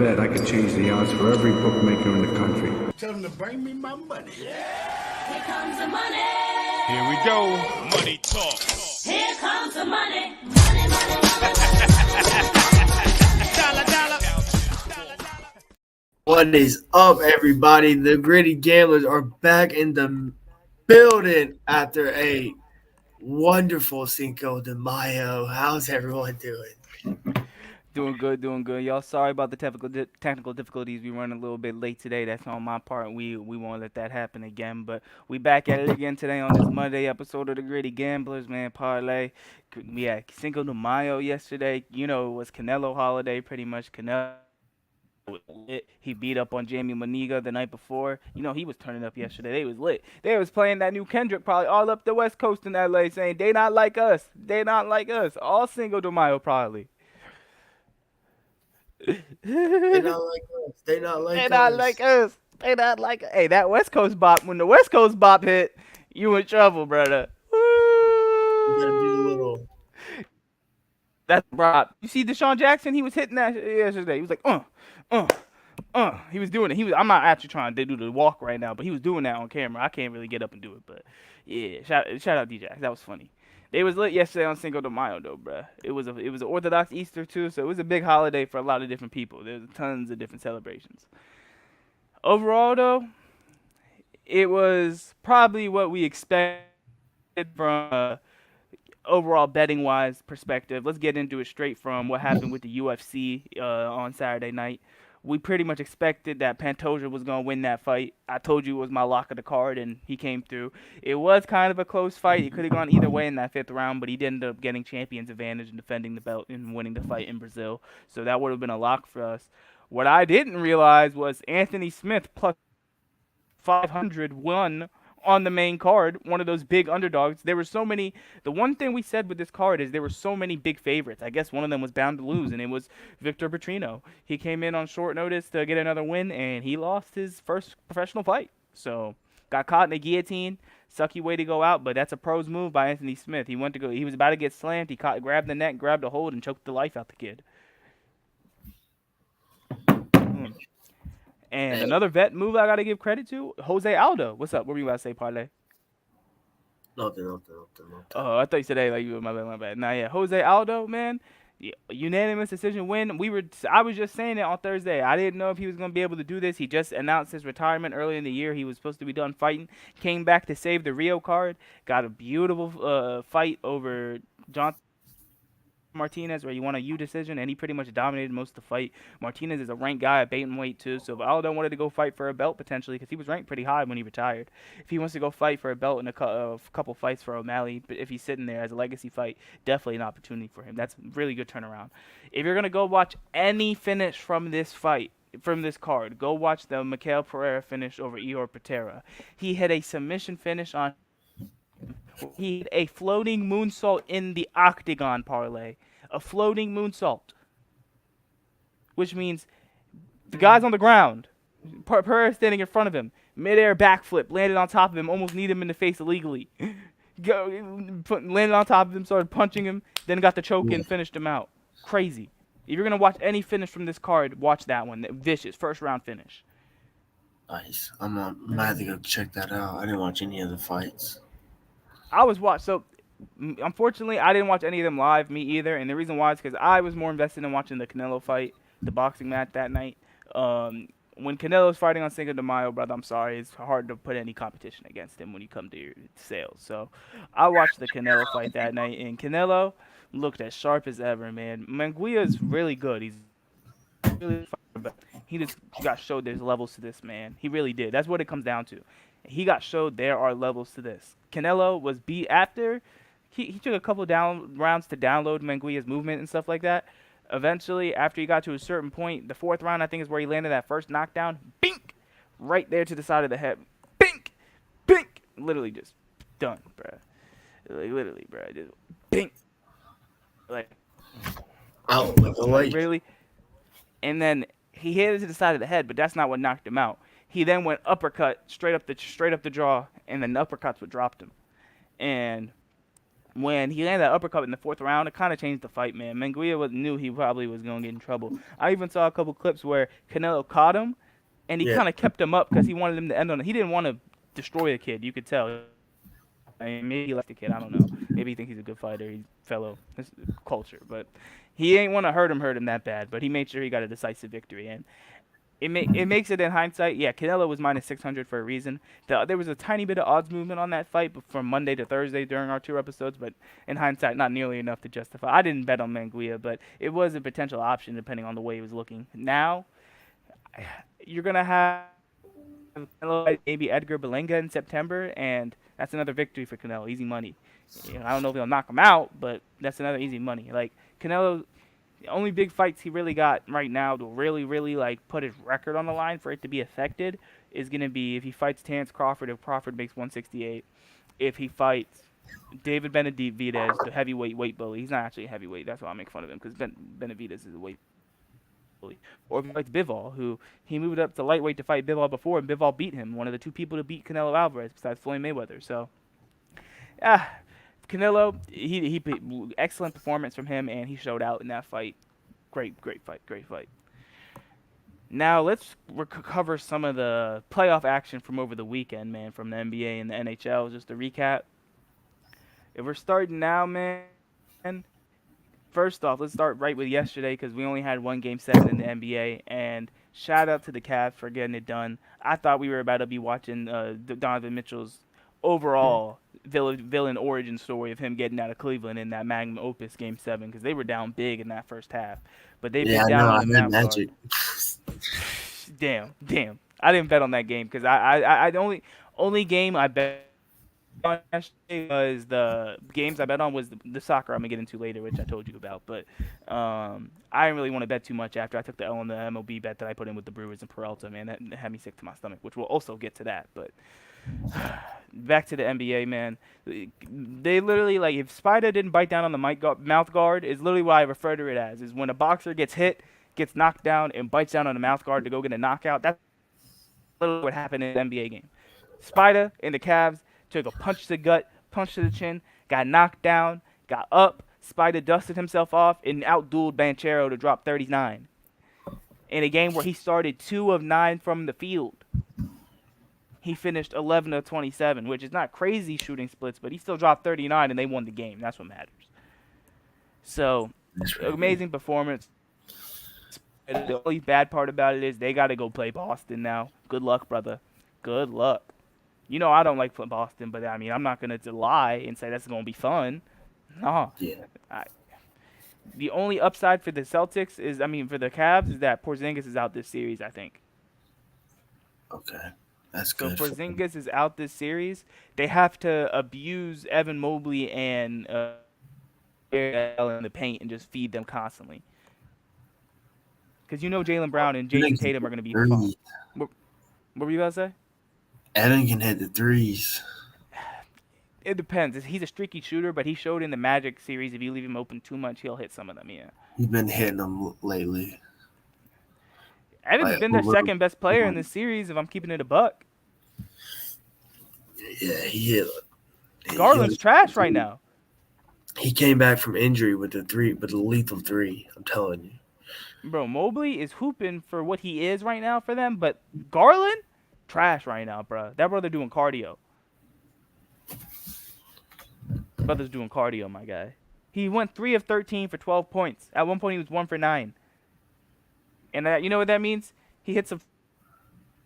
bet I could change the odds for every bookmaker in the country. Tell them to bring me my money. Here comes the money. Here we go. Money talk. Here comes the money. Money, money, money. Dollar, dollar. What is up, everybody? The Gritty Gamblers are back in the building after a wonderful Cinco de Mayo. How's everyone doing? Doing good. Y'all, sorry about the technical difficulties. We run a little bit late today. That's on my part. We won't let that happen again. But we back at it again today on this Monday episode of the Gritty Gamblers, man. Parlay. We had Cinco de Mayo yesterday. You know, it was Canelo holiday, pretty much. Canelo was lit. He beat up on Jamie Maniga the night before. You know, he was turning up yesterday. They was lit. They was playing that new Kendrick probably all up the West Coast in LA saying, they not like us. They not like us. All Cinco de Mayo probably. They not like us. They not like They us. not like us. They not like us. Hey, that West Coast bop, when the West Coast bop hit, you in trouble, brother. You gotta do the little. That's bop. You see Deshaun Jackson? He was hitting that yesterday. He was like, He was doing it. I'm not actually trying to do the walk right now, but he was doing that on camera. I can't really get up and do it, but yeah, shout out DJ. That was funny. They was lit yesterday on Cinco de Mayo though, bruh. It was an Orthodox Easter too, so it was a big holiday for a lot of different people. There's tons of different celebrations. Overall though, it was probably what we expected from overall betting wise perspective. Let's get into it straight from what happened with the UFC on Saturday night. We pretty much expected that Pantoja was going to win that fight. I told you it was my lock of the card, and he came through. It was kind of a close fight. It could have gone either way in that fifth round, but he did end up getting champion's advantage and defending the belt and winning the fight in Brazil. So that would have been a lock for us. What I didn't realize was Anthony Smith plus 500 won on the main card, one of those big underdogs. There were so many. The one thing we said with this card is there were so many big favorites. I guess one of them was bound to lose, and it was Victor Petrino. He came in on short notice to get another win, and he lost his first professional fight. So got caught in a guillotine. Sucky way to go out, but that's a pro's move by Anthony Smith. He was about to get slammed. He grabbed the neck, grabbed a hold, and choked the life out the kid. And another vet move I got to give credit to, Jose Aldo. What's up? What were you about to say, Parlay? Nothing. Oh, I thought you said, hey, like you were my bad. Nah, yeah. Jose Aldo, man, unanimous decision win. I was just saying it on Thursday. I didn't know if he was going to be able to do this. He just announced his retirement early in the year. He was supposed to be done fighting. Came back to save the Rio card. Got a beautiful fight over John Martinez, where he won a U decision, and he pretty much dominated most of the fight. Martinez is a ranked guy at bantamweight too, so if Aldo wanted to go fight for a belt potentially, because he was ranked pretty high when he retired, if he wants to go fight for a belt in a couple fights for O'Malley, but if he's sitting there as a legacy fight, definitely an opportunity for him. That's a really good turnaround. If you're gonna go watch any finish from this fight, from this card, go watch the Mikael Pereira finish over Ihor Patera. He had a submission finish on. He had a floating moonsault in the octagon, Parlay. A floating moonsault. Which means the guy's on the ground. Pereira standing in front of him. Midair backflip. Landed on top of him. Almost kneed him in the face illegally. Landed on top of him. Started punching him. Then got the choke and finished him out. Crazy. If you're going to watch any finish from this card, watch that one. Vicious. First round finish. Nice. I'm gonna have to go check that out. I didn't watch any of the fights. Unfortunately, I didn't watch any of them live, me either, and the reason why is because I was more invested in watching the Canelo fight, the boxing match that night. When Canelo's fighting on Cinco de Mayo, brother, I'm sorry, it's hard to put any competition against him when you come to your sales. So I watched the Canelo fight that night, and Canelo looked as sharp as ever, man. Munguia's really good. He's really fun, but he just got showed there's levels to this, man. He really did. That's what it comes down to. He got showed there are levels to this. Canelo was beat after. He took a couple rounds to download Munguia's movement and stuff like that. Eventually, after he got to a certain point, the fourth round, I think, is where he landed that first knockdown. Bink! Right there to the side of the head. Bink! Bink! Literally just done, bruh. Like, literally, bruh. Just bink! Like, really? And then he hit it to the side of the head, but that's not what knocked him out. He then went uppercut straight up the jaw, and then uppercuts what dropped him. And when he landed that uppercut in the 4th round, it kind of changed the fight, man. Munguia knew he probably was going to get in trouble. I even saw a couple clips where Canelo caught him, and he Yeah. kind of kept him up because he wanted him to end on it. He didn't want to destroy the kid. You could tell. I mean, maybe he liked the kid. I don't know. Maybe he thinks he's a good fighter. He's fellow culture, but he ain't want to hurt him that bad. But he made sure he got a decisive victory, and it makes it in hindsight. Yeah, Canelo was minus 600 for a reason. There was a tiny bit of odds movement on that fight from Monday to Thursday during our 2 episodes, but in hindsight, not nearly enough to justify. I didn't bet on Munguia, but it was a potential option depending on the way he was looking. Now, you're gonna have maybe Edgar Berlanga in September, and that's another victory for Canelo. Easy money. I don't know if he'll knock him out, but that's another easy money. Like Canelo, the only big fights he really got right now to really, really like put his record on the line for it to be affected is gonna be if he fights Terrence Crawford. If Crawford makes 168, if he fights David Benavidez, the heavyweight weight bully. He's not actually a heavyweight. That's why I make fun of him because Benavidez is a weight. Or if he fights Bivol, who he moved up to lightweight to fight Bivol before, and Bivol beat him, one of the 2 people to beat Canelo Alvarez besides Floyd Mayweather. So, Canelo, he excellent performance from him, and he showed out in that fight. Great fight. Now let's cover some of the playoff action from over the weekend, man, from the NBA and the NHL. Just to recap, if we're starting now, man. First off, let's start right with yesterday because we only had 1 Game 7 in the NBA, and shout out to the Cavs for getting it done. I thought we were about to be watching Donovan Mitchell's overall villain origin story of him getting out of Cleveland in that magnum opus Game 7 because they were down big in that first half. But they've been down on the mount guard. Damn. I didn't bet on that game because I the only game I bet on yesterday was the games I bet on was the soccer I'm gonna get into later, which I told you about. But I didn't really want to bet too much after I took the L on the MLB bet that I put in with the Brewers and Peralta. Man, that had me sick to my stomach. Which we'll also get to that. But back to the NBA, man. They literally like if Spider didn't bite down on the mouth guard is literally what I refer to it as. Is when a boxer gets hit, gets knocked down, and bites down on the mouth guard to go get a knockout. That's literally what happened in the NBA game. Spider and the Cavs took a punch to the gut, punch to the chin, got knocked down, got up. Spider dusted himself off and outdueled Banchero to drop 39 in a game where he started 2 of 9 from the field. He finished 11 of 27, which is not crazy shooting splits, but he still dropped 39 and they won the game. That's what matters. So, amazing performance. The only bad part about it is they got to go play Boston now. Good luck, brother. Good luck. You know I don't like Boston, but I mean I'm not gonna lie and say that's gonna be fun. No. Yeah. The only upside for the Celtics is, for the Cavs is that Porzingis is out this series. I think. Okay, that's So good. Porzingis is out this series. They have to abuse Evan Mobley and in the paint and just feed them constantly. Because Jaylen Brown and Jason Tatum are gonna be fun. What were you about to say? Evan can hit the threes. It depends. He's a streaky shooter, but he showed in the Magic series if you leave him open too much, he'll hit some of them, yeah. He's been hitting them lately. Evan's been their second best player in this series if I'm keeping it a buck. Yeah, he hit. Garland's trash right now. He came back from injury with the lethal 3, I'm telling you. Bro, Mobley is hooping for what he is right now for them, but Garland? Trash right now, bro. That brother doing cardio. Brother's doing cardio, my guy. He went 3 of 13 for 12 points. At one point, he was 1 for 9. And you know what that means? He hits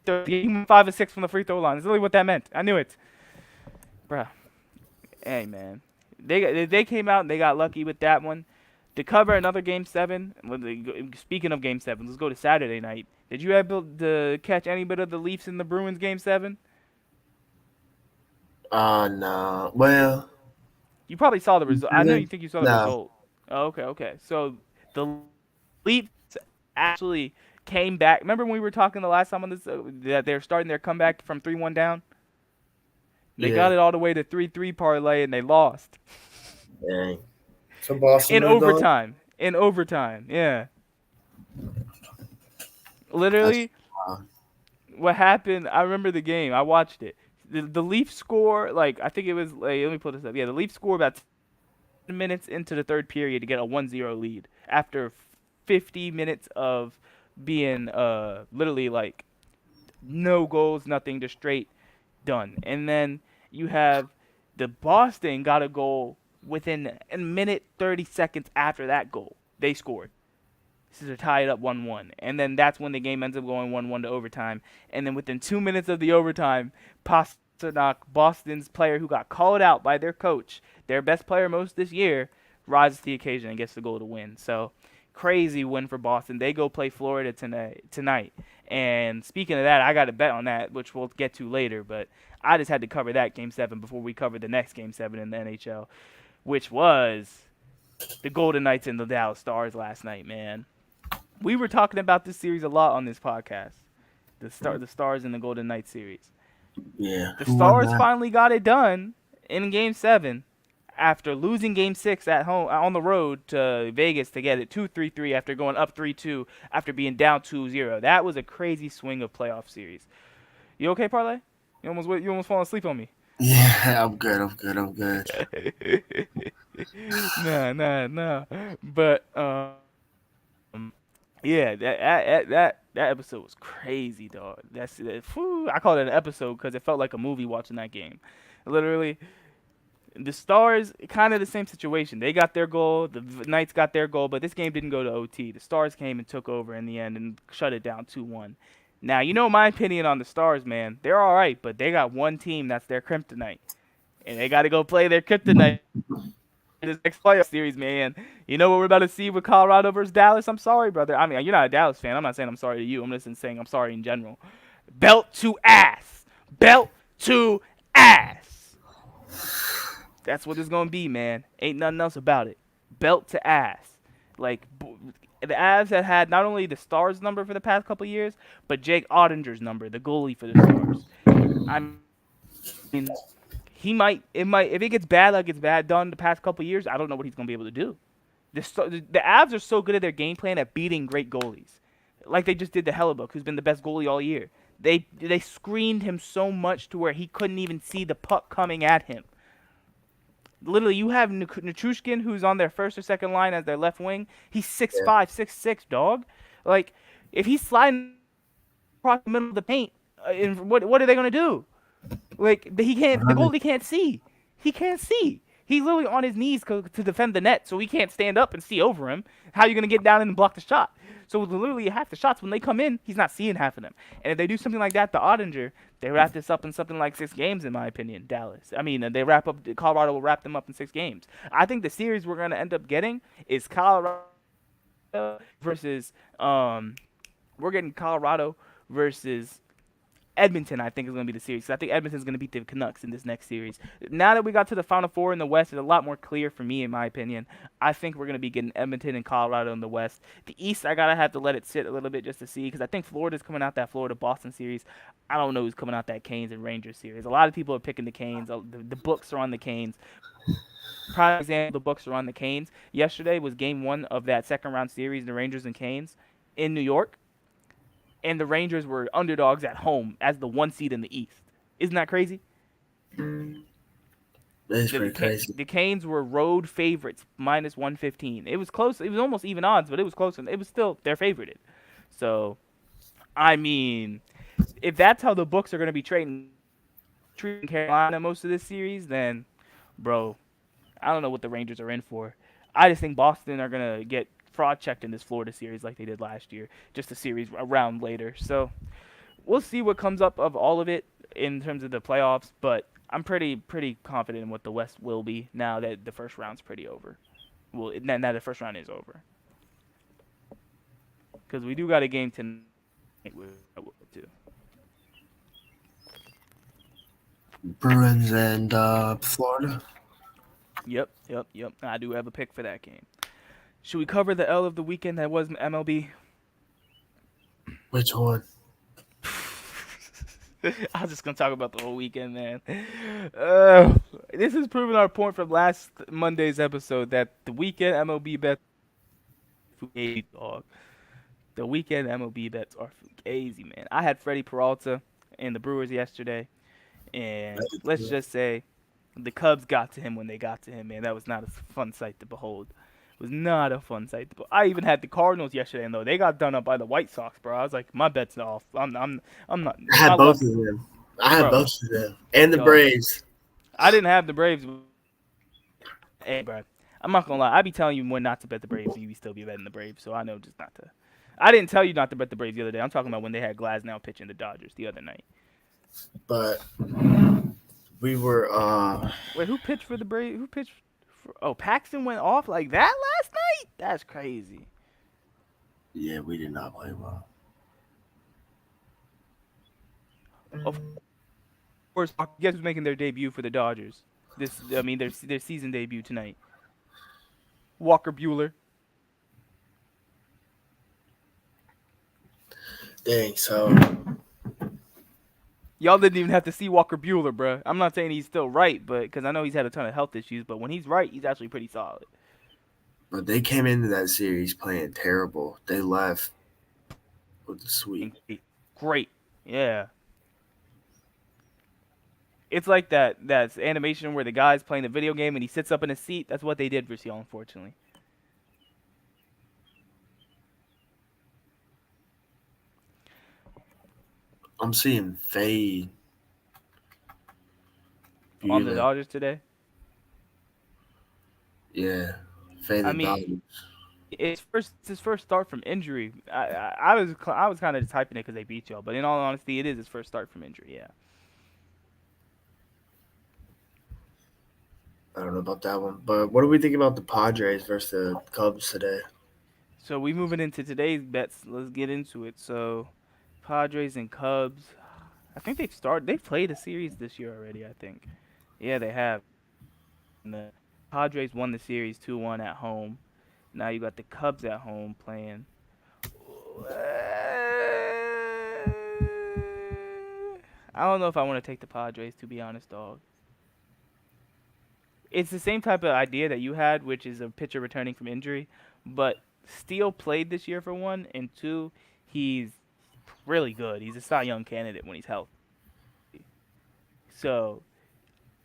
5 of 6 from the free throw line. That's really what that meant. I knew it. Bruh. Hey, man. They came out and they got lucky with that one. To cover another Game 7, speaking of Game 7, let's go to Saturday night. Did you able to catch any bit of the Leafs and the Bruins Game 7? No. Well, you probably saw the result. I know you think you saw the No. result. Oh, okay. So the Leafs actually came back. Remember when we were talking the last time on this that they're starting their comeback from 3-1 down? They got it all the way to 3-3 parlay and they lost. Dang. So Boston In overtime, yeah. Literally, what happened, I remember the game. I watched it. The Leafs score, I think it was, let me pull this up. Yeah, the Leafs score about minutes into the third period to get a 1-0 lead after 50 minutes of being literally like no goals, nothing, just straight done. And then you have the Boston got a goal within a minute 30 seconds after that goal. They scored. So to tie it up 1-1. And then that's when the game ends up going 1-1 to overtime. And then within 2 minutes of the overtime, Pasternak, Boston's player who got called out by their coach, their best player most this year, rises to the occasion and gets the goal to win. So crazy win for Boston. They go play Florida tonight. And speaking of that, I got a bet on that, which we'll get to later. But I just had to cover that Game 7 before we cover the next Game 7 in the NHL, which was the Golden Knights and the Dallas Stars last night, man. We were talking about this series a lot on this podcast. The Stars and the Golden Knights series. Yeah. The who won Stars that? finally got it done in Game 7 after losing Game 6 at home on the road to Vegas to get it 2-3-3 after going up 3-2 after being down 2-0. That was a crazy swing of playoff series. You okay, Parlay? You almost falling asleep on me. Yeah, I'm good. Nah. But yeah, that episode was crazy, dog. I call it an episode because it felt like a movie watching that game. Literally, the Stars, kind of the same situation. They got their goal, the Knights got their goal, but this game didn't go to OT. The Stars came and took over in the end and shut it down 2-1. Now, you know my opinion on the Stars, man. They're all right, but they got one team that's their kryptonite, and they got to go play their kryptonite in this next playoff series, man. You know what we're about to see with Colorado versus Dallas? I'm sorry, brother. I mean, you're not a Dallas fan. I'm not saying I'm sorry to you. I'm just saying I'm sorry in general. Belt to ass. Belt to ass. That's what it's going to be, man. Ain't nothing else about it. Belt to ass. Like, the Avs have had not only the Stars number for the past couple years, but Jake Ottinger's number, the goalie for the Stars. I mean, if it gets bad like it's bad done the past couple years, I don't know what he's going to be able to do. The Avs are so good at their game plan at beating great goalies. Like they just did to Hellebuck, who's been the best goalie all year. They screened him so much to where he couldn't even see the puck coming at him. Literally, you have Nichushkin, who's on their first or second line as their left wing. He's 6'5", 6'6", dog. Like, if he's sliding across the middle of the paint, what are they gonna do? Like, he can't. The goalie can't see. He can't see. He's literally on his knees to defend the net, so he can't stand up and see over him. How are you gonna get down and block the shot? So literally, half the shots when they come in, he's not seeing half of them. And if they do something like that to Ottinger, they wrap this up in something like 6 games, in my opinion. Dallas. I mean, Colorado will wrap them up in 6 games. I think the series we're gonna end up getting is Colorado versus we're getting Colorado versus Edmonton. I think is going to be the series. I think Edmonton's going to beat the Canucks in this next series. Now that we got to the Final Four in the West, it's a lot more clear for me, in my opinion. I think we're going to be getting Edmonton and Colorado in the West. The East, I gotta have to let it sit a little bit just to see, because I think Florida's coming out that Florida-Boston series. I don't know who's coming out that Canes and Rangers series. A lot of people are picking the Canes. The books are on the Canes. Prime example, the books are on the Canes. Yesterday was Game 1 of that second-round series, the Rangers and Canes, in New York. And the Rangers were underdogs at home as the 1 seed in the East. Isn't that crazy? That's pretty crazy. The Canes were road favorites, minus 115. It was close. It was almost even odds, but it was close. And it was still their favorited. So, I mean, if that's how the books are going to be treating Carolina most of this series, then, bro, I don't know what the Rangers are in for. I just think Boston are going to get fraud checked in this Florida series like they did last year, just a series around later. So we'll see what comes up of all of it in terms of the playoffs, but I'm pretty confident in what the West will be now that the first round's pretty over. Well, now the first round is over. Because we do got a game tonight too. Bruins and Florida. Yep. I do have a pick for that game. Should we cover the L of the weekend that was MLB? Which one? I was just going to talk about the whole weekend, man. This has proven our point from last Monday's episode that the weekend MLB bets are fugazi, dog. The weekend MLB bets are fugazi, man. I had Freddie Peralta and the Brewers yesterday, and let's just say The Cubs got to him when they got to him, man. That was not a fun sight to behold. It was not a fun sight to behold. I even had the Cardinals yesterday, and though they got done up by the White Sox, bro. I was like, my bet's off. I'm not. I had My both luck, of them. I had bro. both of them. And the Dog. Braves. I didn't have the Braves. Hey, bro. I'm not gonna lie. I be telling you when not to bet the Braves, and you still be betting the Braves. So I know just not to. I didn't tell you not to bet the Braves the other day. I'm talking about when they had Glasnow pitching the Dodgers the other night. But we were Wait, who pitched for the Braves? Who pitched? Oh, Paxton went off like that last night? That's crazy. yeah, we did not play well. Of course, guess who's making their debut for the Dodgers? Their season debut tonight. Walker Buehler. Dang, so Y'all didn't even have to see Walker Buehler, bro. I'm not saying he's still right, but because I know he's had a ton of health issues, but when he's right, he's actually pretty solid. but they came into that series playing terrible. They left with the sweep. Great, yeah. It's like that animation where the guy's playing the video game and he sits up in his seat. That's what they did for Seal, unfortunately. I'm seeing fade On the Buehler. Dodgers today. Yeah, fade I the mean, Dodgers. it's his first start from injury. I was kind of just hyping it because they beat y'all, but in all honesty, it is his first start from injury. Yeah. I don't know about that one, but what do we think about the Padres versus the Cubs today? So we moving into today's bets. Let's get into it. So, Padres and Cubs. I think they've played a series this year already. I think. Yeah, they have. And the Padres won the series 2-1 at home. Now you got the Cubs at home playing. I don't know if I want to take the Padres, to be honest, dog. It's the same type of idea that you had, which is a pitcher returning from injury. But Steele played this year for one, and two, he's really good. He's a Cy Young candidate when he's healthy. So,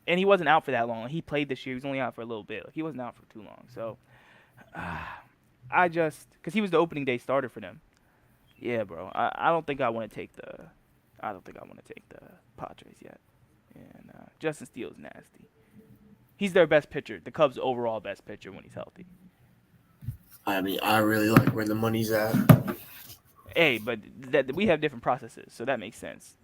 and he wasn't out for that long. He played this year. He was only out for a little bit. Like, he wasn't out for too long. So, because he was the opening day starter for them. Yeah, bro. I don't think I want to take the Padres yet. And Justin Steele's nasty. He's their best pitcher. The Cubs' overall best pitcher when he's healthy. I mean, I really like where the money's at. Hey, but we have different processes, so that makes sense.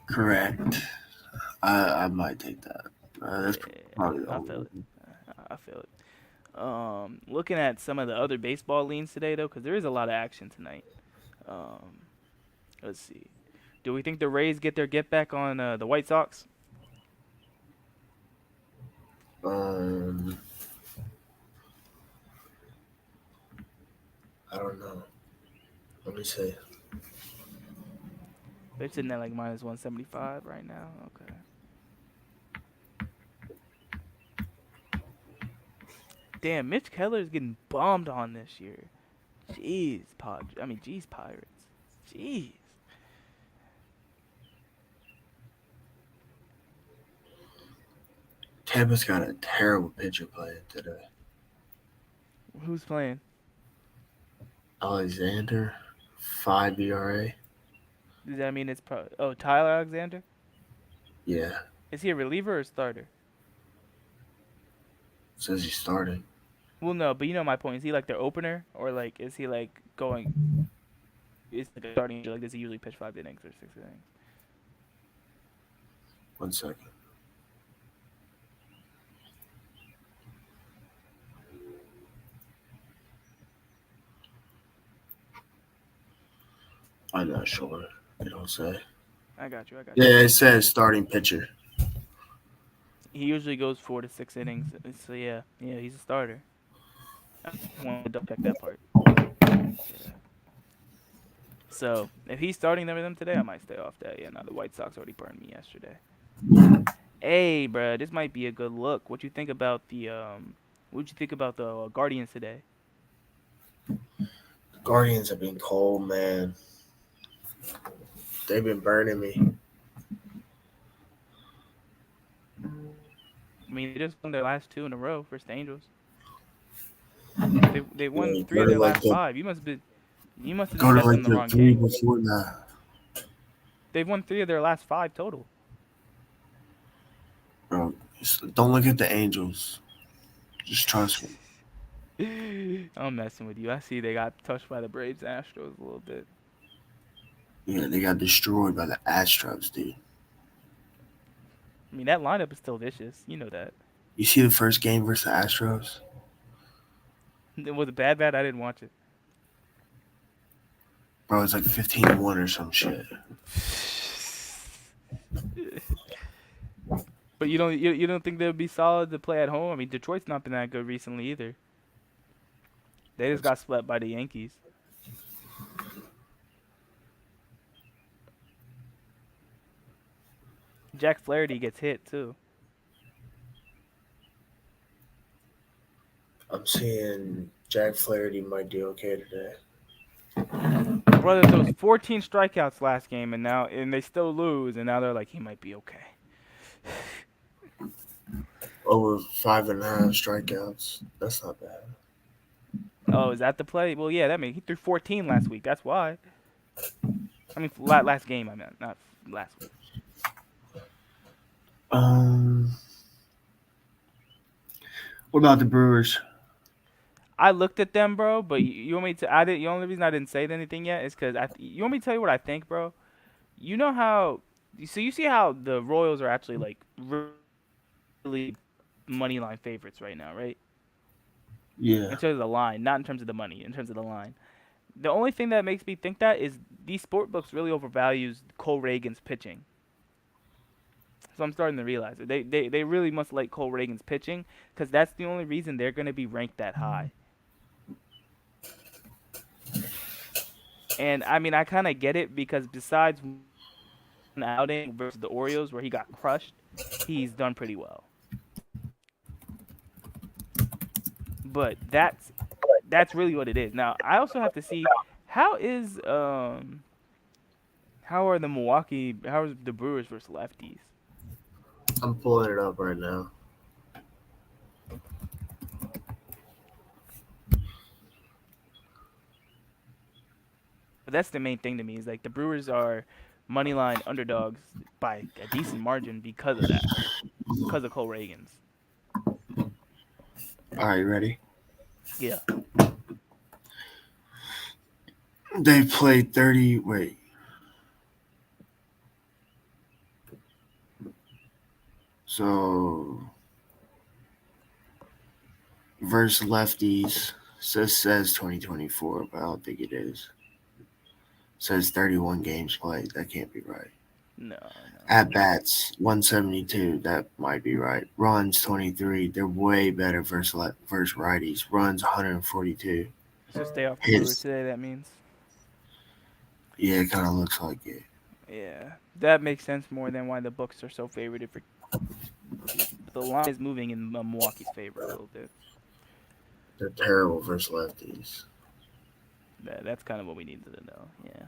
Correct. I might take that. That's probably the I only feel it. one. I feel it. Looking at some of the other baseball leans today, though, because there is a lot of action tonight. Let's see. Do we think the Rays get their get back on the White Sox? I don't know. Let me see. They're sitting at like minus 175 right now. Okay. Damn, Mitch Keller is getting bombed on this year. Jeez, Pirates. Jeez. Tampa's got a terrible pitcher playing today. Who's playing? Alexander, 5 ERA. Does that mean it's Tyler Alexander? Yeah, Is he a reliever or a starter? says he's starting. Well, no, but you know my point. Is he like their opener, or like is he like going? Is like a starting? Like does he usually pitch 5 innings or 6 innings? 1 second. I'm not sure. They don't say. I got you. Yeah, it says starting pitcher. He usually goes 4 to 6 innings. So yeah, he's a starter. I want to double check that part. Yeah. So if he's starting them today, I might stay off that. Yeah, no, the White Sox already burned me yesterday. Hey, bro, this might be a good look. What you think about the Guardians today? Guardians have been cold, man. They've been burning me. I mean, they just won their last 2 in a row versus the Angels. They won Yeah, 3 of their last 5. You must have go just to bet like them the the wrong three game. before that. They've won 3 of their last 5 total. Bro, don't look at the Angels. Just trust me. I'm messing with you. I see they got touched by the Braves and Astros a little bit. Yeah, they got destroyed by the Astros, dude. I mean, that lineup is still vicious. You know that. You see the first game versus the Astros? Was it bad? Bad? I didn't watch it. Bro, it's like 15-1 or some shit. But you don't think they would be solid to play at home? I mean, Detroit's not been that good recently either. They just got swept by the Yankees. Jack Flaherty gets hit too. I'm seeing Jack Flaherty might do okay today. Brother throws 14 strikeouts last game, and they still lose, and now they're like he might be okay. Over 5.5 strikeouts. That's not bad. Oh, is that the play? Well, yeah, that means he threw 14 last week. That's why. I mean, last game. I meant not last week. What about the Brewers? I looked at them, bro. But you want me to? I did. The only reason I didn't say anything yet is because you want me to tell you what I think, bro. You know how? So you see how the Royals are actually like really money line favorites right now, right? Yeah. In terms of the line, not in terms of the money, in terms of the line. The only thing that makes me think that is these sport books really overvalues Cole Reagan's pitching. So I'm starting to realize it. They really must like Cole Reagan's pitching because that's the only reason they're going to be ranked that high. And I mean, I kind of get it because besides one outing versus the Orioles where he got crushed, he's done pretty well. But that's really what it is. Now, I also have to see how are the Brewers versus lefties? I'm pulling it up right now. But that's the main thing to me is like the Brewers are money line underdogs by a decent margin because of that. Because of Cole Reagan's. All right, ready? Yeah. They played 30. Wait. So, versus lefties says 2024, but I don't think it is. Says 31 games played. That can't be right. No. At bats 172. That might be right. Runs 23. They're way better versus righties. Runs 142. So stay off the Hits. Brewers today, that means. Yeah, it kind of looks like it. Yeah. That makes sense more than why the books are so favored for the line is moving in Milwaukee's favor a little bit. They're terrible versus lefties. That's kind of what we needed to know. Yeah.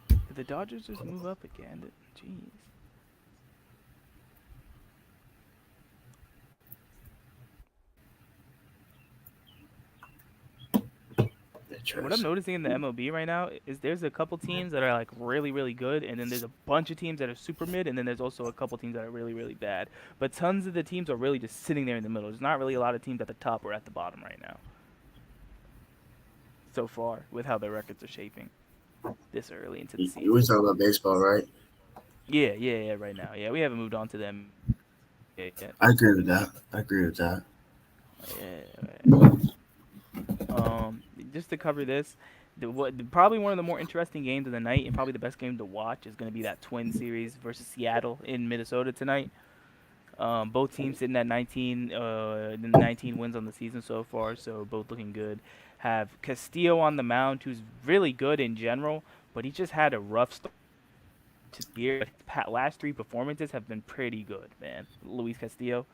Did the Dodgers just move up again? Jeez. What I'm noticing in the MLB right now is there's a couple teams that are like really, really good, and then there's a bunch of teams that are super mid, and then there's also a couple teams that are really, really bad. But tons of the teams are really just sitting there in the middle. There's not really a lot of teams at the top or at the bottom right now. So far, with how their records are shaping this early into the season. You was talking about baseball, right? Yeah, right now. Yeah, we haven't moved on to them yet. I agree with that. Yeah. Just to cover this, probably one of the more interesting games of the night and probably the best game to watch is going to be that Twin series versus Seattle in Minnesota tonight. Both teams sitting at 19 wins on the season so far, so both looking good. Have Castillo on the mound, who's really good in general, but he just had a rough start to the year. His last 3 performances have been pretty good, man. Luis Castillo.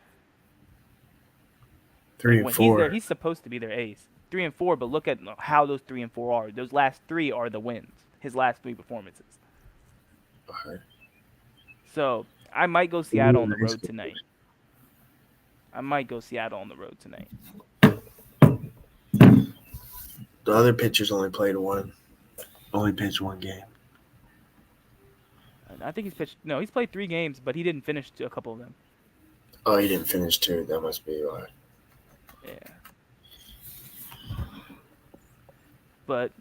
3 and 4. He's supposed to be their ace. 3 and 4, but look at how those 3 and 4 are. Those last 3 are the wins. his last 3 performances. Okay. So I might go Seattle on the road tonight. The other pitchers only pitched one game. And I think he's pitched. No, he's played 3 games, but he didn't finish a couple of them. Oh, he didn't finish two. That must be why. Yeah. But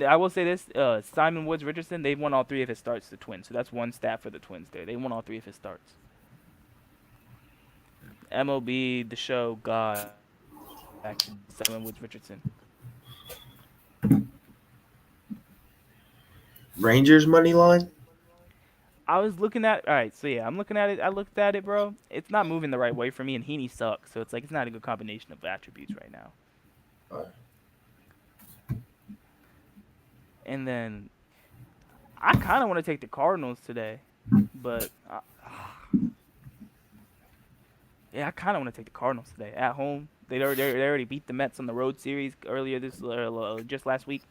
I will say this: Simon Woods Richardson, they've won all 3 of his starts. The Twins, so that's one stat for the Twins. There, they won all 3 of his starts. MLB, the show, God, back to Simon Woods Richardson. Rangers money line. I was looking at. All right, so yeah, I'm looking at it. I looked at it, bro. It's not moving the right way for me, and Heaney sucks. So it's like it's not a good combination of attributes right now. Alright. And then I kind of want to take the Cardinals today, but yeah, I kind of want to take the Cardinals today at home. They already beat the Mets on the road series earlier just last week.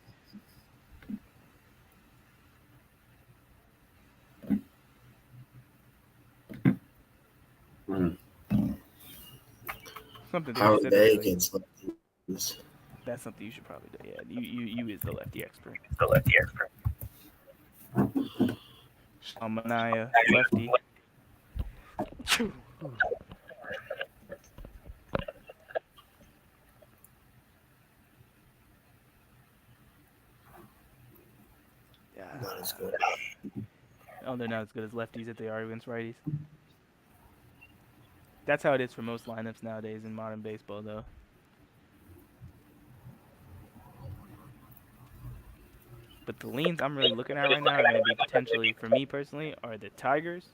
Something to How are consider. they Really. against lefties? That's something you should probably do. Yeah, you is the lefty expert. Sean Manaea, lefty. Not as good. Oh, they're not as good as lefties if they are against righties. That's how it is for most lineups nowadays in modern baseball, though. But the leans I'm really looking at right now are going to be potentially, for me personally, are the Tigers.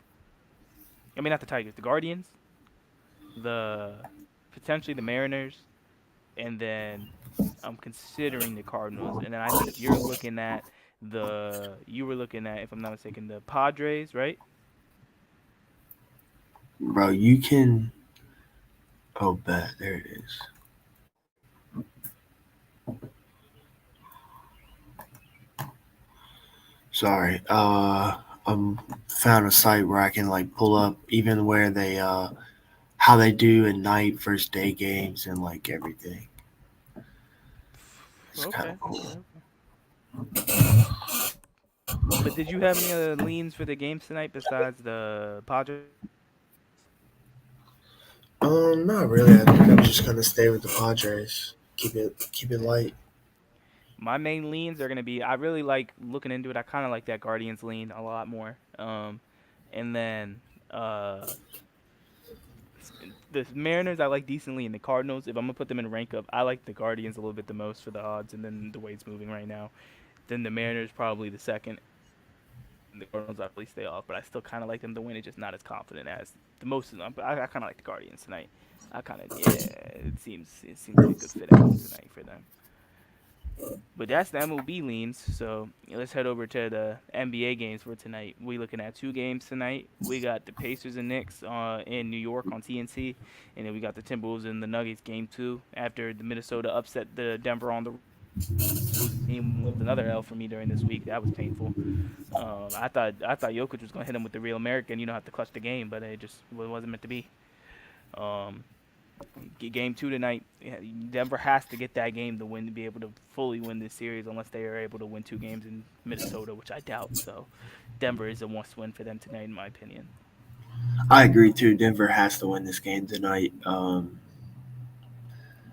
I mean, not the Tigers, the Guardians. Potentially the Mariners. And then I'm considering the Cardinals. And then I said if you're looking at you were looking at, if I'm not mistaken, the Padres, right? Bro, you can. Oh, bet. There it is. Sorry. Found a site where I can like pull up even where they how they do at night, first day games, and like everything. It's kind of cool. Okay. But did you have any other leans for the games tonight besides the Padres? Not really. I think I'm just gonna stay with the Padres. Keep it light. My main leans are gonna be. I really like looking into it. I kind of like that Guardians lean a lot more. And then the Mariners I like decently, and the Cardinals. If I'm gonna put them in rank up, I like the Guardians a little bit the most for the odds, and then the way it's moving right now. Then the Mariners probably the second. And the Cardinals I really stay off, but I still kind of like them to win. It's just not as confident as the most of them. But I kind of like the Guardians tonight. It seems like a good fit at home tonight for them. But that's the MLB leans. So let's head over to the NBA games for tonight. We looking at 2 games tonight. We got the Pacers and Knicks in New York on TNT, and then we got the Timberwolves and the Nuggets game 2 after the Minnesota upset the Denver on the game with another L for me during this week. That was painful. I thought Jokic was gonna hit him with the Real American, have to clutch the game, but it just wasn't meant to be. Game 2 tonight. Denver has to get that game to win to be able to fully win this series, unless they are able to win 2 games in Minnesota, which I doubt. So, Denver is a must-win for them tonight, in my opinion. I agree too. Denver has to win this game tonight.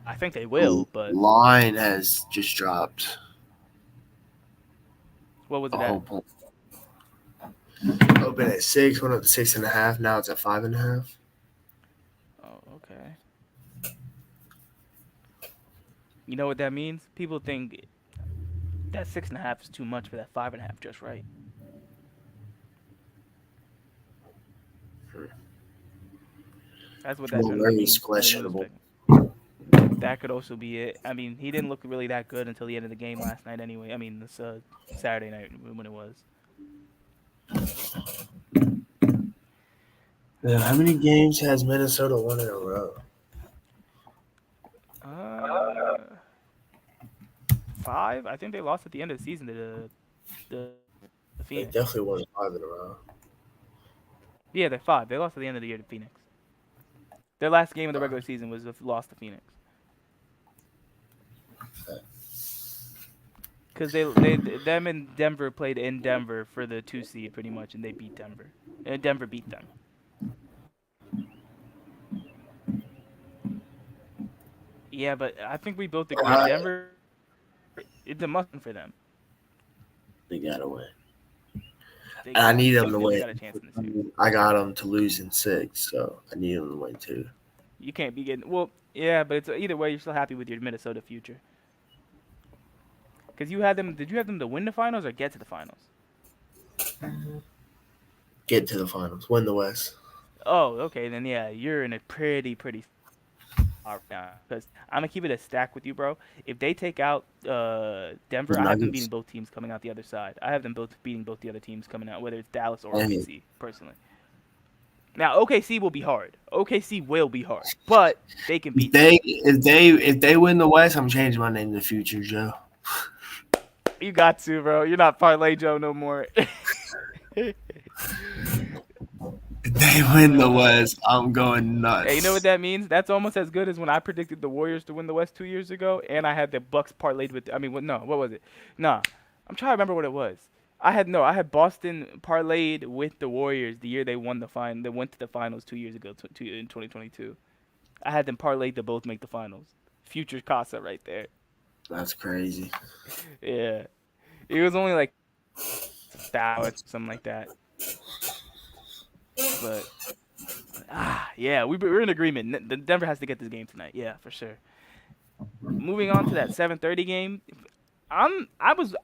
I think they will, but line has just dropped. What was it at? Open at 6, went up to 6.5. Now it's at 5.5. Oh, okay. You know what that means? People think that 6.5 is too much for that 5.5 just right. That's what that means. Questionable. That could also be it. I mean, he didn't look really that good until the end of the game last night anyway. I mean, this Saturday night when it was. Yeah, how many games has Minnesota won in a row? 5. I think they lost at the end of the season to The They Phoenix. definitely won 5 in a row. Yeah, they're 5. They lost at the end of the year to Phoenix. Their last game of the regular season was a loss to Phoenix. Because them and Denver played in Denver for the 2 seed pretty much, and they beat Denver. And Denver beat them. Yeah, but I think we both agree Denver. It's a must for them. They gotta win. They And I need them still to feel they win. got a chance in this series. I got them to lose in 6, so I need them to win too. You can't be getting yeah, but it's either way. You're still happy with your Minnesota future. Because you had them. Did you have them to win the finals or get to the finals? Get to the finals, win the West. Oh, okay. Then yeah, you're in a pretty spot now. Because I'm gonna keep it a stack with you, bro. If they take out Denver, The I have them Nuggets. beating both teams coming out the other side. I have them both beating both the other teams coming out, whether it's Dallas or Hey. OKC. Personally. Now OKC will be hard. OKC will be hard, but they can beat. If they win the West, I'm changing my name to Future Joe. You got to, bro. You're not Parlay Joe no more. If they win the West, I'm going nuts. Hey, you know what that means? That's almost as good as when I predicted the Warriors to win the West 2 years ago, and I had the Bucks parlayed with. I mean, what was it? Nah, I'm trying to remember what it was. I had Boston parlayed with the Warriors the year they won the They went to the finals 2 years ago, in 2022. I had them parlayed to both make the finals. Future Casa right there. That's crazy. Yeah, it was only like something like that. But yeah, we're in agreement. Denver has to get this game tonight. Yeah, for sure. Moving on to that 7:30 game, I was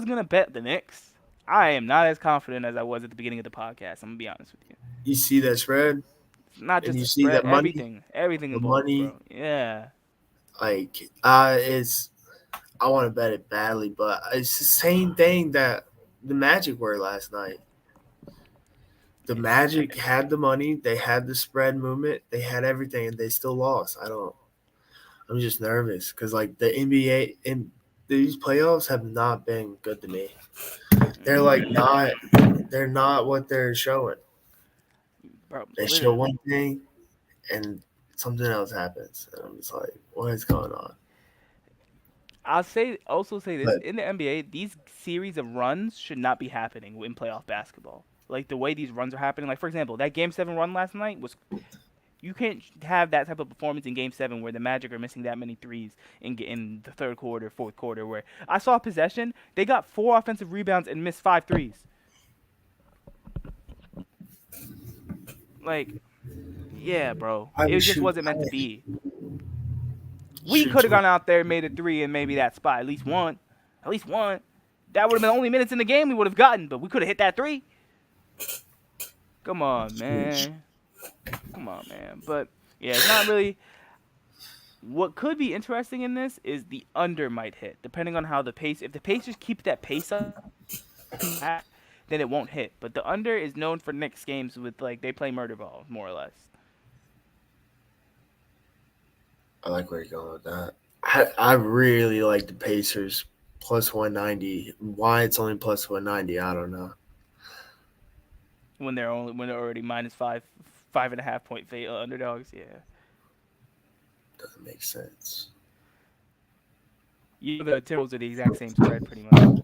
gonna bet the Knicks. I am not as confident as I was at the beginning of the podcast. I'm gonna be honest with you. You see that spread? It's not And just you the see spread, that money? everything The involved, money, bro. Yeah. like, it's. I want to bet it badly, but it's the same thing that the Magic were last night. The Magic had the money, they had the spread movement, they had everything, and they still lost. I'm just nervous because like the NBA and these playoffs have not been good to me. They're like not. They're not what they're showing. Bro, They show literally. one thing, and something else happens, and I'm just like, what is going on? Also say this But in the NBA, these series of runs should not be happening in playoff basketball. Like the way these runs are happening. Like for example, that Game 7 run last night was. You can't have that type of performance in Game 7 where the Magic are missing that many threes in the third quarter, fourth quarter. Where I saw a possession, they got 4 offensive rebounds and missed 5 threes. Like, yeah, bro, it just wasn't meant to be. We could have gone out there and made a 3 and maybe that spot at least one. That would have been the only minutes in the game we would have gotten, but we could have hit that 3. Come on, man. But yeah, it's not really. What could be interesting in this is the under might hit, depending on how the pace. If the Pacers keep that pace up, then it won't hit. But the under is known for Knicks games with like they play murder ball more or less. I like where you're going with that. I really like the Pacers plus 190. Why it's only plus 190, I don't know. When they're already minus 5.5 point underdogs, yeah. Doesn't make sense. You know, the Timberwolves are the exact same spread pretty much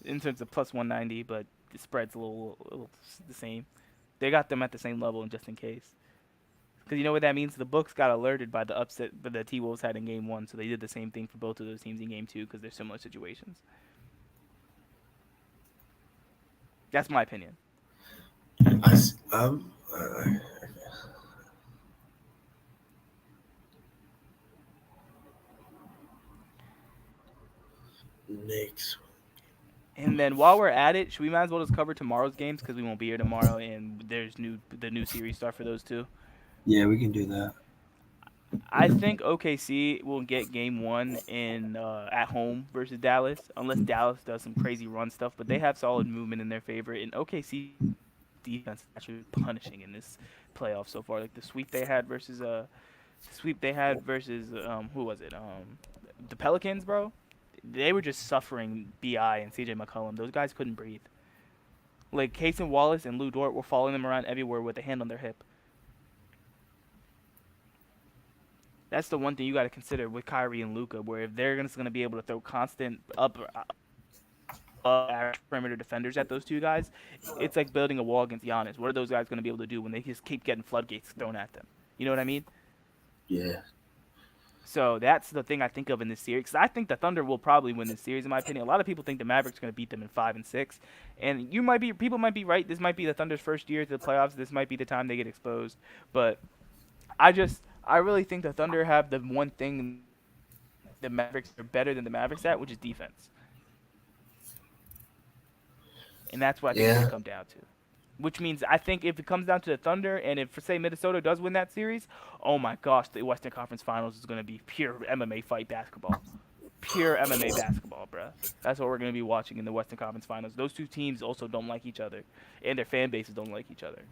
in terms of plus 190, but the spread's a little the same. They got them at the same level, just in case. Because you know what that means? The books got alerted by the upset that the T-Wolves had in Game 1, so they did the same thing for both of those teams in Game 2 because they're similar situations. That's my opinion. Knicks. And then while we're at it, should we might as well just cover tomorrow's games because we won't be here tomorrow, and there's the new series start for those two. Yeah, we can do that. I think OKC will get Game 1 in at home versus Dallas, unless Dallas does some crazy run stuff. But they have solid movement in their favor, and OKC defense is actually punishing in this playoff so far. Like the sweep they had versus who was it? The Pelicans, bro. they were just suffering Bi and CJ McCollum. Those guys couldn't breathe. Like Cason Wallace and Lou Dort were following them around everywhere with a hand on their hip. That's the one thing you got to consider with Kyrie and Luka, where if they're just going to be able to throw constant average perimeter defenders at those two guys, it's like building a wall against Giannis. What are those guys going to be able to do when they just keep getting floodgates thrown at them? You know what I mean? Yeah. So that's the thing I think of in this series. 'Cause I think the Thunder will probably win this series, in my opinion. A lot of people think the Mavericks are going to beat them in 5 and 6, and people might be right. This might be the Thunder's first year to the playoffs. This might be the time they get exposed. But I really think the Thunder have the one thing the Mavericks are better than the Mavericks at, which is defense. And that's what I think it's going to come down to. Which means I think if it comes down to the Thunder, and if, say, Minnesota does win that series, oh my gosh, the Western Conference Finals is going to be pure MMA fight basketball. Pure MMA basketball, bruh. That's what we're going to be watching in the Western Conference Finals. Those two teams also don't like each other, and their fan bases don't like each other.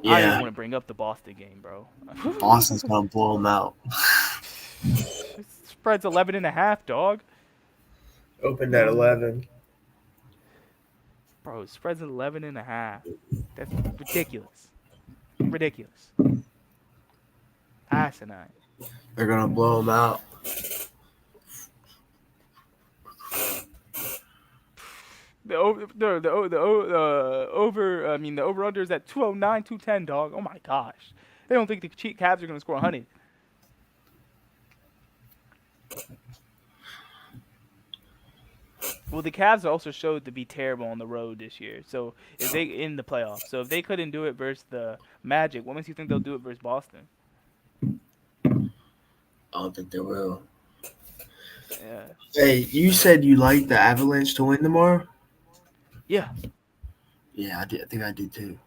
Yeah. I didn't want to bring up the Boston game, bro. Boston's going to blow them out. Spread's 11.5, dog. Opened at 11. Bro, spread's 11.5. That's ridiculous. Ridiculous. Asinine. They're going to blow them out. The over under is at 209, 210, dog. Oh my gosh. They don't think the Cavs are going to score 100. Well, the Cavs also showed to be terrible on the road this year. So if they in the playoffs, so if they couldn't do it versus the Magic, what makes you think they'll do it versus Boston? I don't think they will. Yeah. Hey, you said you like the Avalanche to win tomorrow? Yeah. Yeah, I think I do too.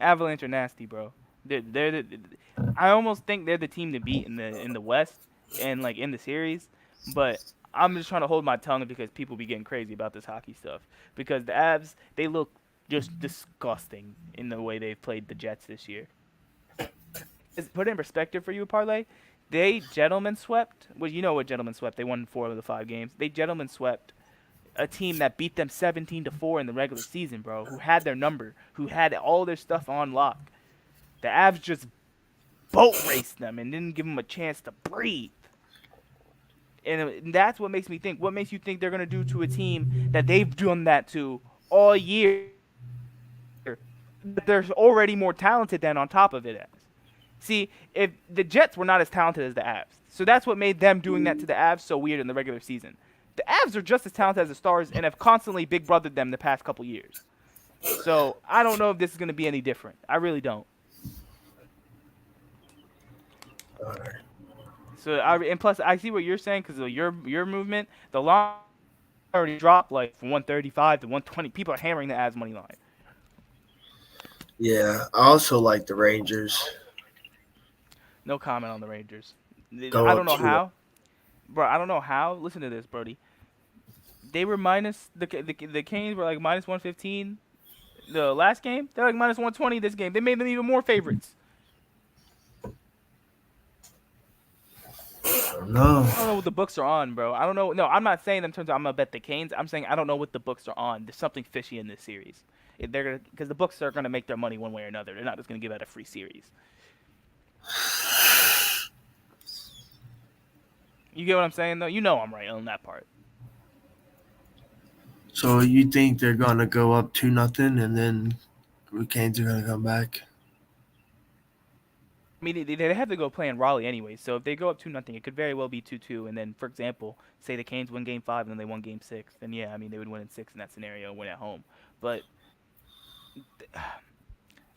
Avalanche are nasty, bro. I almost think they're the team to beat in the West and like in the series, but I'm just trying to hold my tongue because people be getting crazy about this hockey stuff. Because the Avs, they look just disgusting in the way they've played the Jets this year. Put it in perspective for you, Parlay. They gentlemen swept. Well, you know what gentlemen swept. They won 4 of the 5 games. They gentlemen swept a team that beat them 17-4 in the regular season, bro. Who had their number, who had all their stuff on lock. The Avs just boat raced them and didn't give them a chance to breathe. And that's what makes me think. What makes you think they're gonna do to a team that they've done that to all year? They're already more talented than on top of it. See, if the Jets were not as talented as the Avs, so that's what made them doing that to the Avs so weird in the regular season. The Avs are just as talented as the Stars and have constantly big brothered them the past couple years. So I don't know if this is going to be any different. I really don't. All right. So and plus I see what you're saying because of your movement. The line already dropped like from 135 to 120. People are hammering the Avs money line. Yeah, I also like the Rangers. No comment on the Rangers. Go I don't know up to how. Bro, I don't know how. Listen to this, Brody. They were minus the Canes were like minus 115 the last game. They're like minus 120 this game. They made them even more favorites. I don't know. I don't know what the books are on, bro. I don't know. No, I'm not saying in terms of I'm gonna bet the Canes. I'm saying I don't know what the books are on. There's something fishy in this series. They're gonna because the books are gonna make their money one way or another. They're not just gonna give out a free series. You get what I'm saying, though? You know I'm right on that part. So you think they're gonna go up 2-0 and then the Canes are gonna come back? I mean, they have to go play in Raleigh anyway, so if they go up 2-0, it could very well be 2-2. And then, for example, say the Canes win Game 5 and then they won Game 6, then yeah, I mean, they would win in 6 in that scenario and win at home. But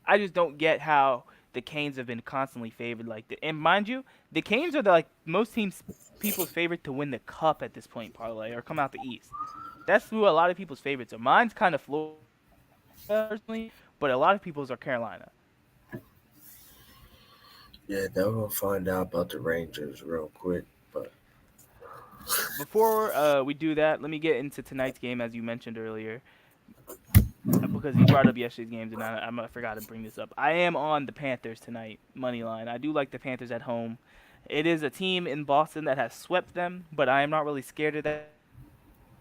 I just don't get how the Canes have been constantly favored like that. And mind you, the Canes are most people's favorite to win the cup at this point, Parlay, or come out the East. That's who a lot of people's favorites are. Mine's kind of Florida, personally, but a lot of people's are Carolina. Yeah, then we'll find out about the Rangers real quick. But Before we do that, let me get into tonight's game, as you mentioned earlier, because you brought up yesterday's games, and I forgot to bring this up. I am on the Panthers tonight, money line. I do like the Panthers at home. It is a team in Boston that has swept them, but I am not really scared of that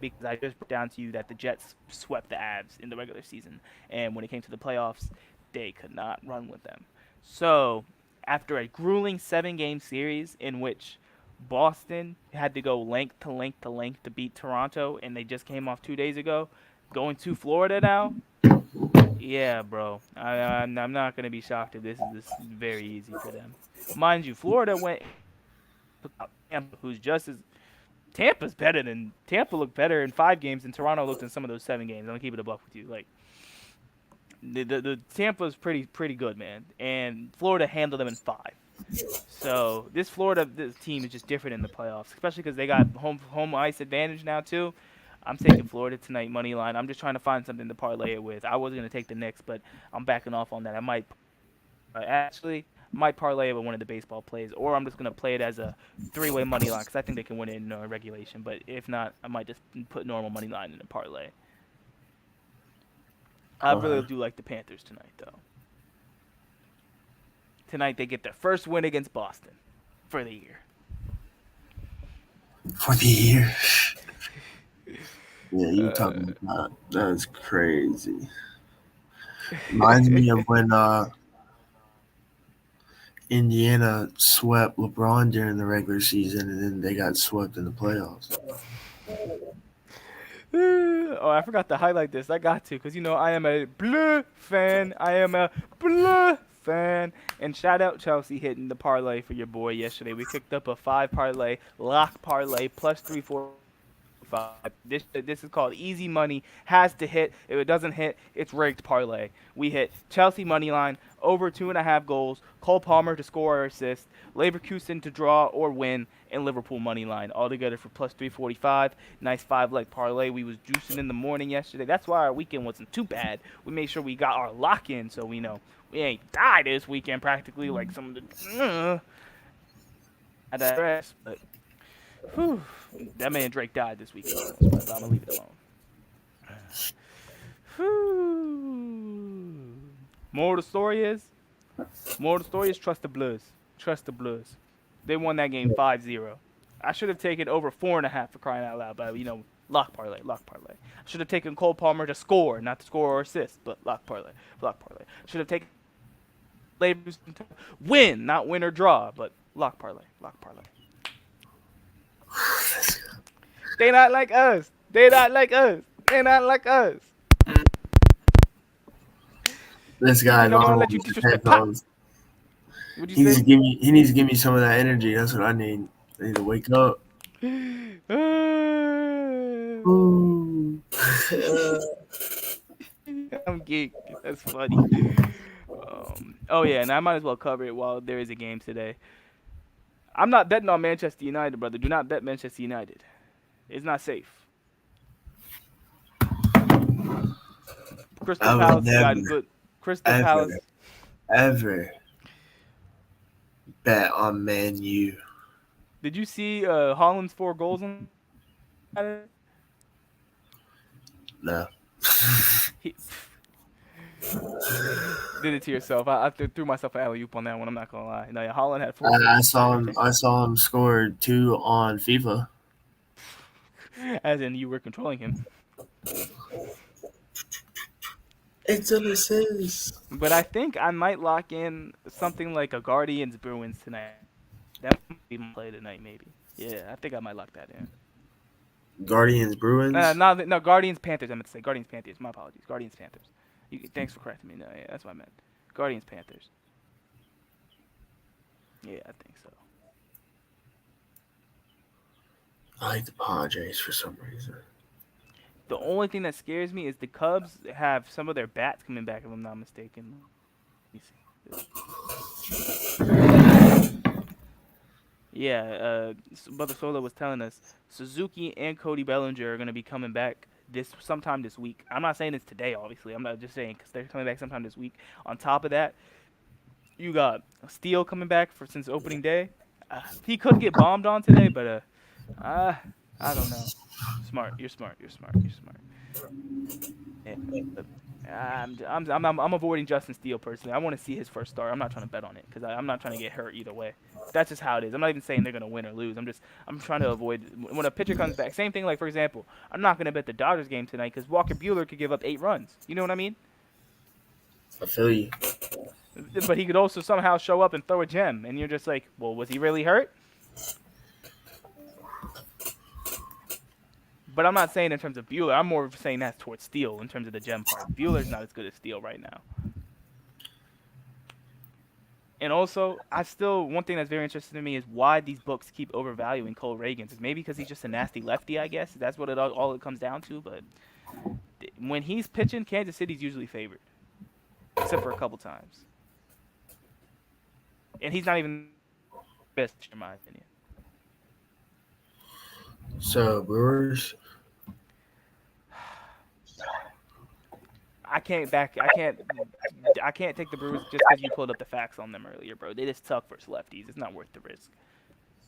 because I just broke down to you that the Jets swept the Avs in the regular season, and when it came to the playoffs, they could not run with them. So, after a grueling 7-game series in which Boston had to go length to length to length to beat Toronto, and they just came off 2 days ago, going to Florida now. Yeah, bro. I'm not gonna be shocked if this is very easy for them. Mind you, Florida went Tampa, who's just as Tampa looked better in 5 games than Toronto looked in some of those 7 games. I'm gonna keep it a buck with you. Like the Tampa's pretty good, man, and Florida handled them in 5. So this team is just different in the playoffs, especially because they got home ice advantage now too. I'm taking Florida tonight money line. I'm just trying to find something to parlay it with. I was gonna take the Knicks, but I'm backing off on that. I might might parlay it with one of the baseball plays, or I'm just gonna play it as a 3-way money line because I think they can win it in regulation. But if not, I might just put normal money line in a parlay. I really do like the Panthers tonight, though. Tonight they get their first win against Boston for the year. For the year. Yeah, you talking about that's crazy. Reminds me of when Indiana swept LeBron during the regular season, and then they got swept in the playoffs. Oh, I forgot to highlight this. I got to, because, I am a blue fan. And shout out Chelsea hitting the parlay for your boy yesterday. We kicked up a 5 parlay, lock parlay, plus 3-4. This is called easy money. Has to hit. If it doesn't hit, it's rigged parlay. We hit Chelsea money line over 2.5 goals. Cole Palmer to score or assist. Leverkusen to draw or win, and Liverpool money line all together for plus 345. Nice 5-leg parlay. We was juicing in the morning yesterday. That's why our weekend wasn't too bad. We made sure we got our lock in, so we know we ain't die this weekend practically like some of the at that rest, but. Whew, that man Drake died this weekend, but I'm gonna leave it alone. Moral of the story is trust the Blues. Trust the Blues. They won that game 5-0. I should have taken over 4.5 for crying out loud, but lock parlay. I should have taken Cole Palmer to score, not to score or assist, but lock parlay. Should have taken Labors to win, not win or draw, but lock parlay. They not like us. This guy, I don't want to let you disrespect Pop. He needs to give me some of that energy. That's what I need. I need to wake up. I'm geek. That's funny. Oh yeah, and I might as well cover it while there is a game today. I'm not betting on Manchester United, brother. Do not bet Manchester United. It's not safe. Crystal Palace has gotten good. Crystal Palace. Ever bet on Man U. Did you see Haaland's 4 goals on? No. Did it to yourself. I threw myself an alley-oop on that one. I'm not gonna lie. No, yeah, Haaland had 4. I saw him score 2 on FIFA. As in, you were controlling him. It's an assist. But I think I might lock in something like a Guardians Bruins tonight. That might be my play tonight, maybe. Yeah, I think I might lock that in. Guardians Bruins? No, Guardians Panthers. I meant to say Guardians Panthers. My apologies. Guardians Panthers. Thanks for correcting me. No, yeah, that's what I meant. Guardians Panthers. Yeah, I think so. I like the Padres for some reason. The only thing that scares me is the Cubs have some of their bats coming back, if I'm not mistaken. Yeah, Brother Solo was telling us Suzuki and Cody Bellinger are going to be coming back sometime this week. I'm not saying it's today, obviously. I'm not just saying because they're coming back sometime this week. On top of that, you got Steele coming back since opening day. He could get bombed on today, but I don't know. You're smart. I'm avoiding Justin Steele personally. I want to see his first start. I'm not trying to bet on it because I'm not trying to get hurt either way. That's just how it is. I'm not even saying they're gonna win or lose. I'm trying to avoid when a pitcher comes back. Same thing, like for example, I'm not gonna bet the Dodgers game tonight because Walker Buehler could give up 8 runs. You know what I mean? I feel you. But he could also somehow show up and throw a gem, and you're just like, well, was he really hurt? But I'm not saying in terms of Buehler. I'm more saying that's towards Steele in terms of the gem part. Buehler's not as good as Steele right now. And also, one thing that's very interesting to me is why these books keep overvaluing Cole Reagans. It's maybe because he's just a nasty lefty, I guess. That's what all it comes down to. But when he's pitching, Kansas City's usually favored, except for a couple times. And he's not even best, in my opinion. So, Brewers. I can't take the Brewers just because you pulled up the facts on them earlier, bro. They just suck versus lefties. It's not worth the risk.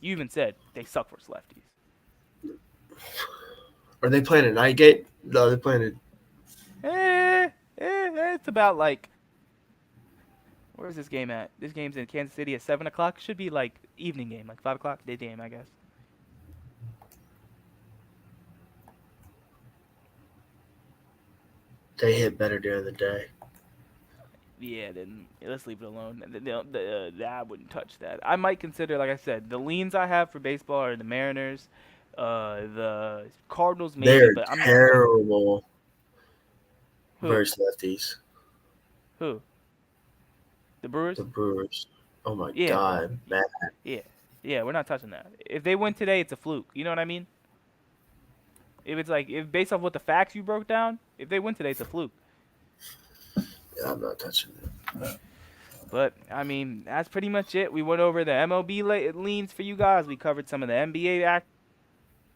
You even said they suck versus lefties. Are they playing a night game? No, they're playing It's about like, where's this game at? This game's in Kansas City at 7 o'clock. Should be like evening game, like 5 o'clock, day game, I guess. They hit better during the day. Yeah, then let's leave it alone. I wouldn't touch that. I might consider, like I said, the leans I have for baseball are the Mariners, the Cardinals maybe, They're but I'm terrible Who? versus lefties. Who? The Brewers? The Brewers. Oh my Yeah. God, man. Yeah, we're not touching that. If they win today, it's a fluke. You know what I mean? If based off what the facts you broke down, if they win today, it's a fluke. Yeah, I'm not touching it. But I mean, that's pretty much it. We went over the MLB leans for you guys. We covered some of the NBA action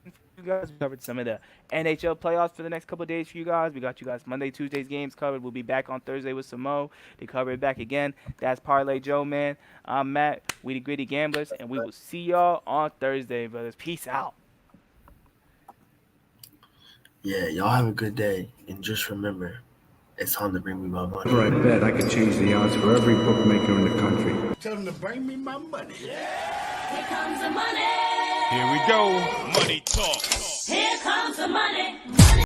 for you guys. We covered some of the NHL playoffs for the next couple of days for you guys. We got you guys Monday, Tuesday's games covered. We'll be back on Thursday with some Mo to cover it back again. That's Parlay Joe, man. I'm Matt. We the Gritty Gamblers, and we will see y'all on Thursday, brothers. Peace out. Yeah, y'all have a good day. And just remember, it's time to bring me my money. Whenever I bet, I could change the odds for every bookmaker in the country. Tell them to bring me my money. Here comes the money. Here we go. Money talk. Here comes the money.